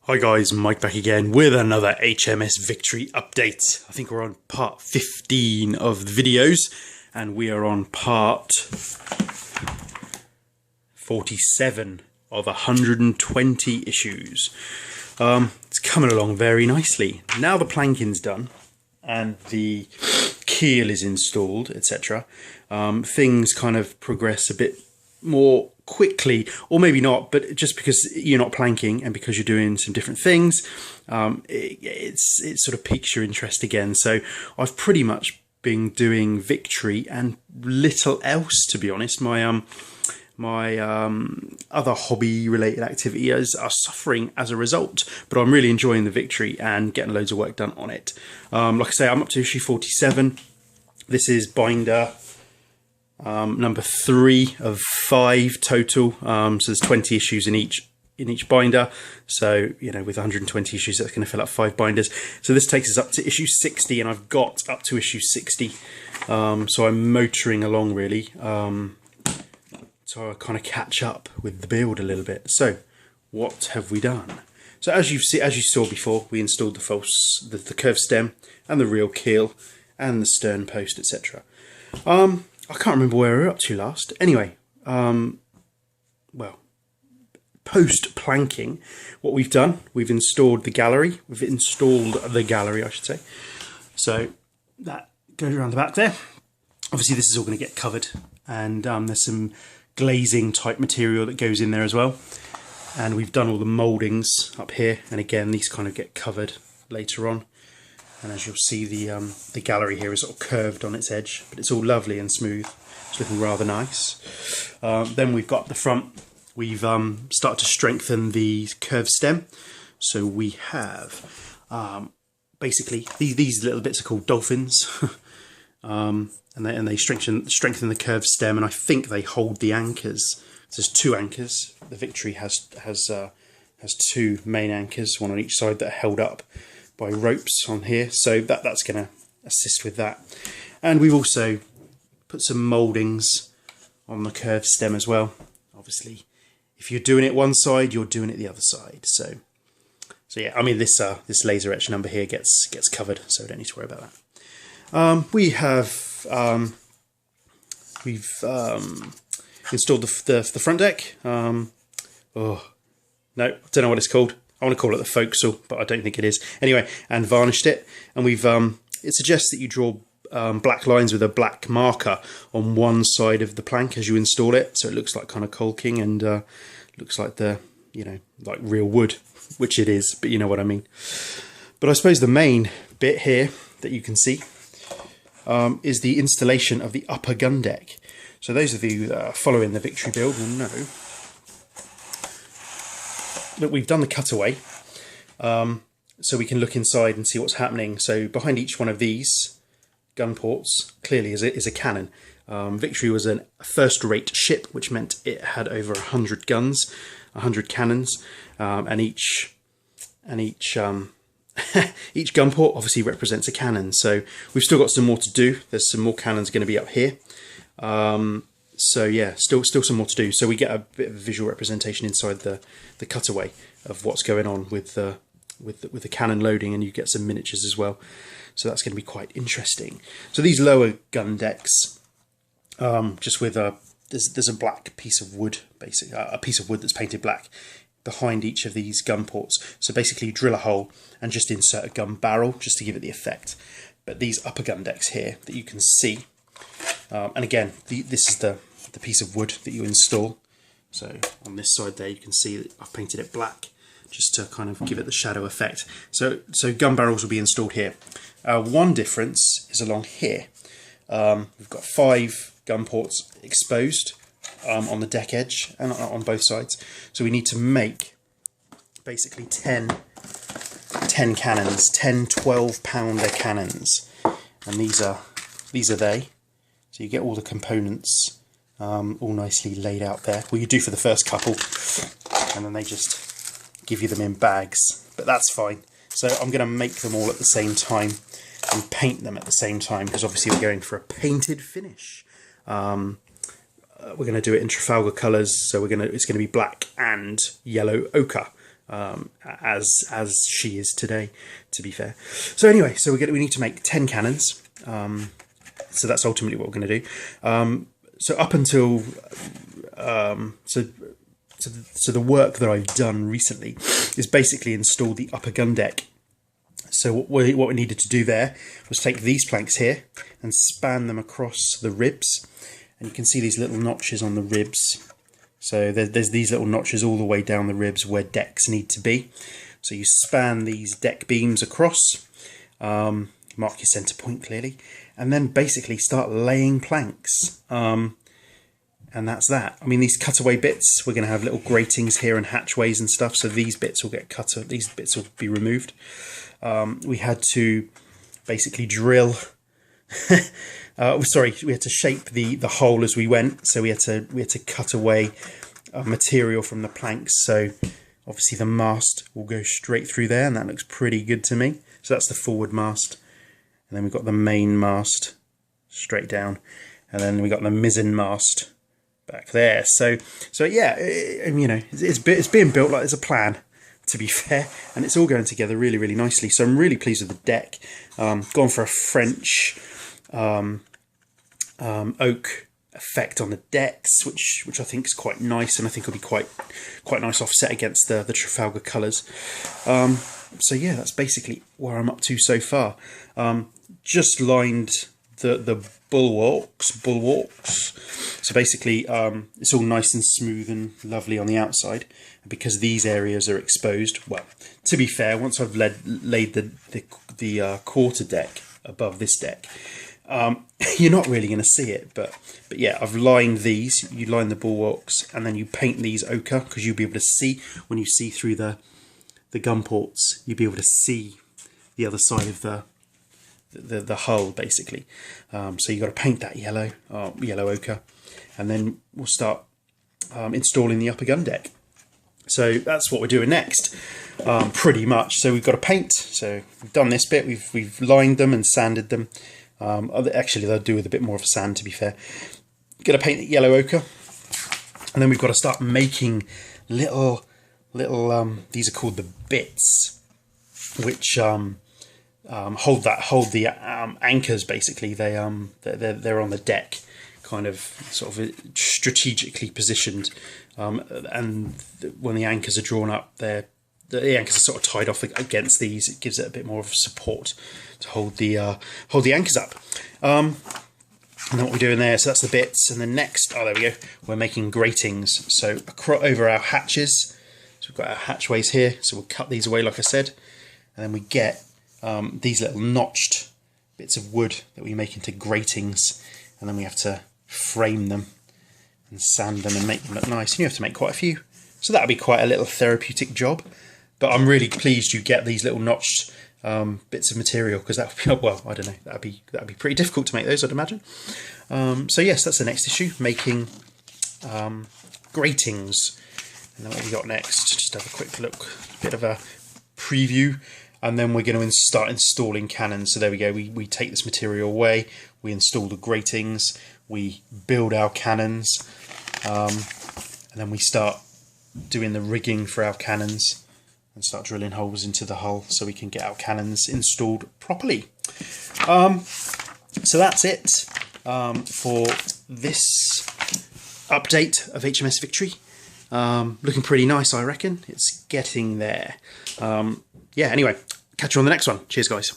Hi guys, Mike back again with another HMS Victory update. I think we're on part 15 of the videos and we are on part 47 of 120 issues. It's coming along very nicely. Now the planking's done and the keel is installed, etc. Things kind of progress a bit more quickly, or maybe not, but just because you're not planking and because you're doing some different things, it sort of piques your interest again. So I've pretty much been doing Victory and little else, to be honest. My other hobby related activities are suffering as a result, but I'm really enjoying the Victory and getting loads of work done on it. Like I say, I'm up to issue 47. This is binder number 3 of 5 total. So there's 20 issues in each binder. So, you know, with 120 issues, that's going to fill up 5 binders. So this takes us up to issue 60, and I've got up to issue 60. So I'm motoring along really. So I kind of catch up with the build a little bit. So what have we done? So as you saw before, we installed the curved stem and the reel keel and the stern post, etc. I can't remember where we were up to last. Anyway, well, post-planking, what we've done, we've installed the gallery. I should say. So that goes around the back there. Obviously, this is all going to get covered, and there's some glazing type material that goes in there as well. And we've done all the mouldings up here, and again, these kind of get covered later on. And as you'll see, the gallery here is sort of curved on its edge, but it's all lovely and smooth. It's looking rather nice. Then we've got the front. We've started to strengthen the curved stem. So we have basically these little bits are called dolphins, and they strengthen the curved stem, and I think they hold the anchors. So there's 2 anchors. The Victory has 2 main anchors, one on each side, that are held up by ropes on here, so that's going to assist with that. And we've also put some mouldings on the curved stem as well. Obviously, if you're doing it one side, you're doing it the other side. So yeah, I mean this laser etch number here gets covered, so we don't need to worry about that. We've installed the front deck. No, I don't know what it's called. I want to call it the forecastle, but I don't think it is. Anyway, and varnished it. And we've it suggests that you draw black lines with a black marker on one side of the plank as you install it, so it looks like kind of caulking and looks like like real wood, which it is, but you know what I mean. But I suppose the main bit here that you can see is the installation of the upper gun deck. So those of you that are following the Victory build will know that we've done the cutaway, so we can look inside and see what's happening. So behind each one of these gun ports clearly is a cannon. Victory was a first-rate ship, which meant it had over 100 guns, 100 cannons, and each each gun port obviously represents a cannon. So we've still got some more to do. There's some more cannons going to be up here. So yeah, still some more to do. So we get a bit of a visual representation inside the cutaway of what's going on with the cannon loading, and you get some miniatures as well. So that's going to be quite interesting. So these lower gun decks, just with there's a black piece of wood, basically a piece of wood that's painted black behind each of these gun ports. So basically, you drill a hole and just insert a gun barrel just to give it the effect. But these upper gun decks here that you can see. And again, this is the piece of wood that you install. So on this side there, you can see that I've painted it black just to kind of give it the shadow effect. So gun barrels will be installed here. One difference is along here. We've got 5 gun ports exposed on the deck edge and on both sides. So we need to make basically 10 cannons, 10 12-pounder cannons, and these are they. So you get all the components all nicely laid out there. Well, you do for the first couple, and then they just give you them in bags. But that's fine. So I'm going to make them all at the same time and paint them at the same time, because obviously we're going for a painted finish. We're going to do it in Trafalgar colours, so it's going to be black and yellow ochre. as she is today, to be fair. So anyway, so we need to make 10 cannons. So that's ultimately what we're going to do. So up until so the work that I've done recently is basically install the upper gun deck. So what we needed to do there was take these planks here and span them across the ribs, and you can see these little notches on the ribs. So there's these little notches all the way down the ribs where decks need to be. So you span these deck beams across, mark your center point clearly, and then basically start laying planks. And that's that. I mean, these cutaway bits, we're going to have little gratings here and hatchways and stuff, so these bits will get cut, these bits will be removed. We had to basically drill sorry, we had to shape the hole as we went, so we had to cut away material from the planks. So obviously the mast will go straight through there, and that looks pretty good to me. So that's the forward mast, and then we've got the main mast straight down, and then we got the mizzen mast back there. So yeah, you know, it's being built like there's a plan, to be fair, and it's all going together really, really nicely. So I'm really pleased with the deck. Gone for a French oak effect on the decks, which I think is quite nice, and I think will be quite nice offset against the Trafalgar colours. So yeah, that's basically where I'm up to so far. Just lined the bulwarks. So basically, it's all nice and smooth and lovely on the outside, because these areas are exposed. Well, to be fair, once I've laid the quarter deck above this deck, you're not really going to see it, but yeah, I've lined these. You line the bulwarks, and then you paint these ochre, because you'll be able to see, when you see through the gun ports, you'll be able to see the other side of the hull, basically. So you've got to paint that yellow ochre, and then we'll start installing the upper gun deck. So that's what we're doing next, pretty much. So we've got to paint. So we've done this bit. We've lined them and sanded them. Actually, they'll do with a bit more of a sand, to be fair. Got to paint the yellow ochre, and then we've got to start making little these are called the bits, which hold the anchors. Basically, they're on the deck, kind of sort of strategically positioned, and when the anchors are drawn up, the anchors are sort of tied off against these. It gives it a bit more of support to hold the anchors up. And then what we're doing there, so that's the bits, and then next, there we go, we're making gratings. So over our hatches, so we've got our hatchways here, so we'll cut these away like I said, and then we get these little notched bits of wood that we make into gratings, and then we have to frame them and sand them and make them look nice. And you have to make quite a few, so that'll be quite a little therapeutic job. But I'm really pleased you get these little notched bits of material, because that would be, well, I don't know, that'd be pretty difficult to make those, I'd imagine. So yes, that's the next issue, making gratings. And then what we got next, just have a quick look, a bit of a preview, and then we're going to start installing cannons. So there we go, we take this material away, we install the gratings, we build our cannons, and then we start doing the rigging for our cannons and start drilling holes into the hull so we can get our cannons installed properly. So that's it for this update of HMS Victory. Looking pretty nice, I reckon. It's getting there. Yeah, anyway, catch you on the next one. Cheers, guys.